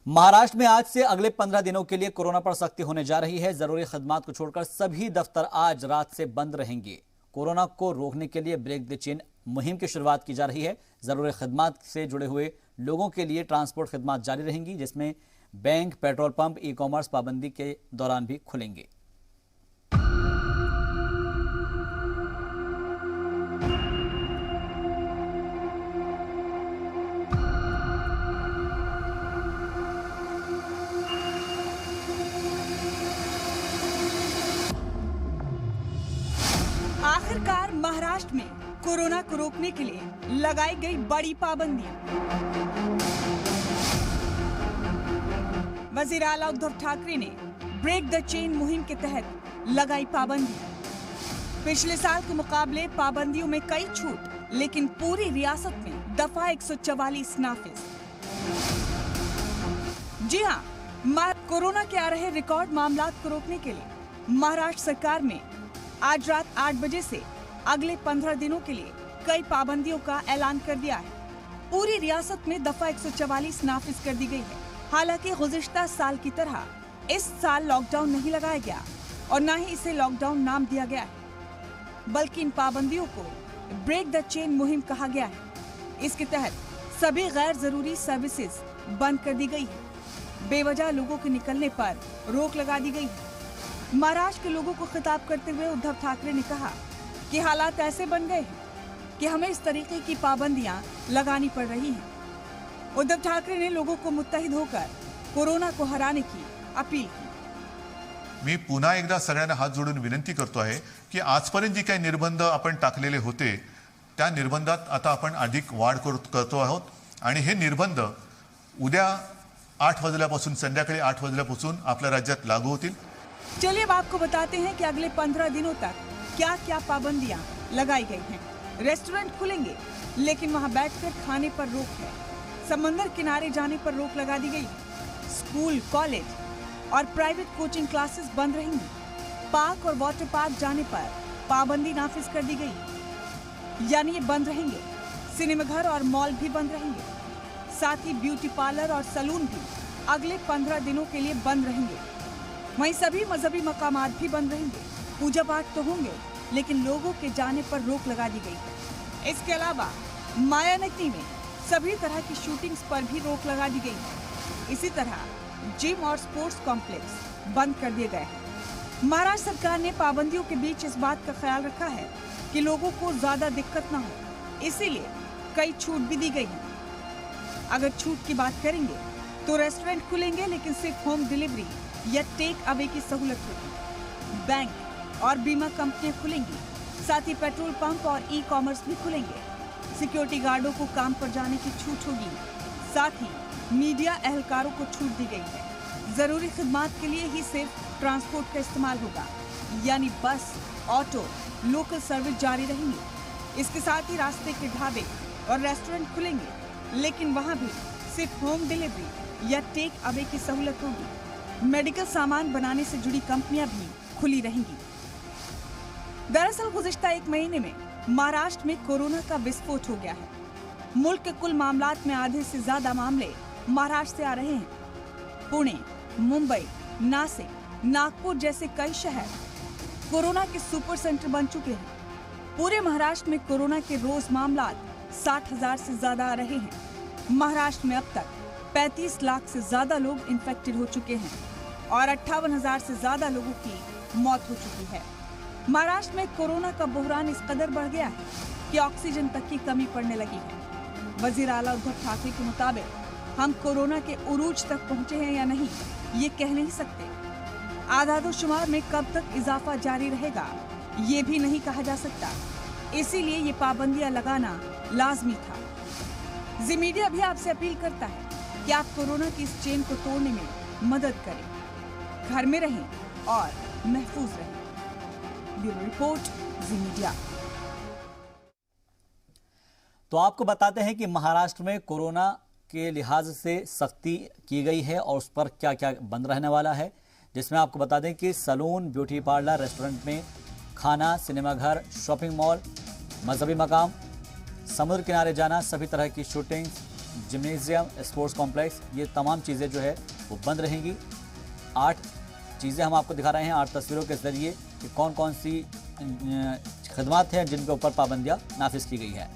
महाराष्ट्र में आज से अगले 15 दिनों के लिए कोरोना पर सख्ती होने जा रही है। जरूरी खदमात को छोड़कर सभी दफ्तर आज रात से बंद रहेंगे। कोरोना को रोकने के लिए ब्रेक द चेन मुहिम की शुरुआत की जा रही है। जरूरी खदमात से जुड़े हुए लोगों के लिए ट्रांसपोर्ट खदमात जारी रहेंगी, जिसमें bank, petrol pump, e commerce पाबंदी के दौरान भी खुलेंगे। आखिरकार महाराष्ट्र में कोरोना को रोकने के लिए लगाई गई बड़ी पाबंदियां। वजीर आला उद्धव ठाकरे ने ब्रेक द चेन मुहिम के तहत लगाई पाबंदियां। पिछले साल के मुकाबले पाबंदियों में कई छूट, लेकिन पूरी रियासत में दफा 144 नाफिज। जी हाँ, कोरोना के आ रहे रिकॉर्ड मामलात को रोकने के लिए महाराष्ट्र सरकार में आज रात 8 बजे से अगले 15 दिनों के लिए कई पाबंदियों का ऐलान कर दिया है। पूरी रियासत में दफा 144 नाफिज कर दी गई है। हालांकि गुज़िश्ता साल की तरह इस साल लॉकडाउन नहीं लगाया गया और न ही इसे लॉकडाउन नाम दिया गया है, बल्कि इन पाबंदियों को ब्रेक द चेन मुहिम कहा गया है। इसके तहत सभी गैर जरूरी सर्विसेज बंद कर दी गई है। बेवजह लोगों के निकलने पर रोक लगा दी गई है। महाराष्ट्र के लोगों को खिताब करते हुए उद्धव ठाकरे ने कहा कि हालात ऐसे बन गए हैं कि हमें इस तरीके की पाबंदियां लगानी पड़ रही हैं। उद्धव ठाकरे ने लोगों को मुत्तहिद होकर कोरोना को हराने की अपील की। मी पुन्हा एकदा सगळ्यांना हात जोडून विनंती करतो आहे की आजपर्यंत जी काही निर्बंध आपण टाकलेले होते त्या निर्बंधात आता आपण अधिक वाढ करतो आहोत आणि हे निर्बंध उद्या 8 वाजल्यापासून संध्याकाळी 8 वाजल्यापासून आपल्या राज्यात लागू होतील। चलिए अब आपको बताते हैं कि अगले 15 दिनों तक क्या क्या पाबंदियां लगाई गई हैं। रेस्टोरेंट खुलेंगे, लेकिन वहां बैठकर खाने पर रोक है। समंदर किनारे जाने पर रोक लगा दी गई है। स्कूल, कॉलेज और प्राइवेट कोचिंग क्लासेस बंद रहेंगी। पार्क और वाटर पार्क जाने पर पाबंदी नाफिज कर दी गई, यानी ये बंद रहेंगे। सिनेमाघर और मॉल भी बंद रहेंगे। साथ ही ब्यूटी पार्लर और सैलून भी अगले 15 दिनों के लिए बंद रहेंगे। वहीं सभी मजहबी मकामात भी बंद रहेंगे। पूजा पाठ तो होंगे, लेकिन लोगों के जाने पर रोक लगा दी गई है। इसके अलावा मायानगरी में सभी तरह की शूटिंग्स पर भी रोक लगा दी गई है। इसी तरह जिम और स्पोर्ट्स कॉम्प्लेक्स बंद कर दिए गए हैं। महाराष्ट्र सरकार ने पाबंदियों के बीच इस बात का ख्याल रखा है कि लोगों को ज्यादा दिक्कत न हो, इसीलिए कई छूट भी दी गई है। अगर छूट की बात करेंगे तो रेस्टोरेंट खुलेंगे, लेकिन सिर्फ होम डिलीवरी या टेक अवे की सहूलत होगी। बैंक और बीमा कंपनियां खुलेंगी। साथ ही पेट्रोल पंप और ई कॉमर्स भी खुलेंगे। सिक्योरिटी गार्डों को काम पर जाने की छूट होगी। साथ ही मीडिया एहलकारों को छूट दी गई है। जरूरी खिदमात के लिए ही सिर्फ ट्रांसपोर्ट का इस्तेमाल होगा, यानी बस, ऑटो, लोकल सर्विस जारी रहेंगी। इसके साथ ही रास्ते के ढाबे और रेस्टोरेंट खुलेंगे, लेकिन वहाँ भी सिर्फ होम डिलीवरी या टेक अवे की सहूलत होगी। मेडिकल सामान बनाने से जुड़ी कंपनियां भी खुली रहेंगी। दरअसल गुज़िश्ता 1 महीने में महाराष्ट्र में कोरोना का विस्फोट हो गया है। मुल्क के कुल मामलात में आधे से ज्यादा मामले महाराष्ट्र से आ रहे हैं। पुणे, मुंबई, नासिक, नागपुर जैसे कई शहर कोरोना के सुपर सेंटर बन चुके हैं। पूरे महाराष्ट्र में कोरोना के रोज मामलात 60,000 से ज्यादा आ रहे हैं। महाराष्ट्र में अब तक 35 लाख से ज्यादा लोग इन्फेक्टेड हो चुके हैं और 58,000 से ज्यादा लोगों की मौत हो चुकी है। महाराष्ट्र में कोरोना का बुहरान इस कदर बढ़ गया है कि ऑक्सीजन तक की कमी पड़ने लगी है। वजीर आला उद्धव ठाकरे के मुताबिक हम कोरोना के उरूज तक पहुंचे हैं या नहीं, ये कह नहीं सकते। आदादोशुमार में कब तक इजाफा जारी रहेगा, ये भी नहीं कहा जा सकता। इसीलिए ये पाबंदियां लगाना लाजमी था। जी मीडिया भी आपसे अपील करता है कि आप कोरोना की इस चेन को तोड़ने में मदद करें। घर में रहें और महफूज रहें। ब्यूरो रिपोर्ट, जी मीडिया। तो आपको बताते हैं कि महाराष्ट्र में कोरोना के लिहाज से सख्ती की गई है और उस पर क्या क्या बंद रहने वाला है, जिसमें आपको बता दें कि सैलून, ब्यूटी पार्लर, रेस्टोरेंट में खाना, सिनेमाघर, शॉपिंग मॉल, मजहबी मकाम, समुद्र किनारे जाना, सभी तरह की शूटिंग, जिम्नेजियम, स्पोर्ट्स कॉम्प्लेक्स, ये तमाम चीज़ें जो है वो बंद रहेंगी। 8 चीज़ें हम आपको दिखा रहे हैं 8 तस्वीरों के जरिए कि कौन कौन सी खदमात हैं जिनके ऊपर पाबंदियाँ नाफिज की गई है।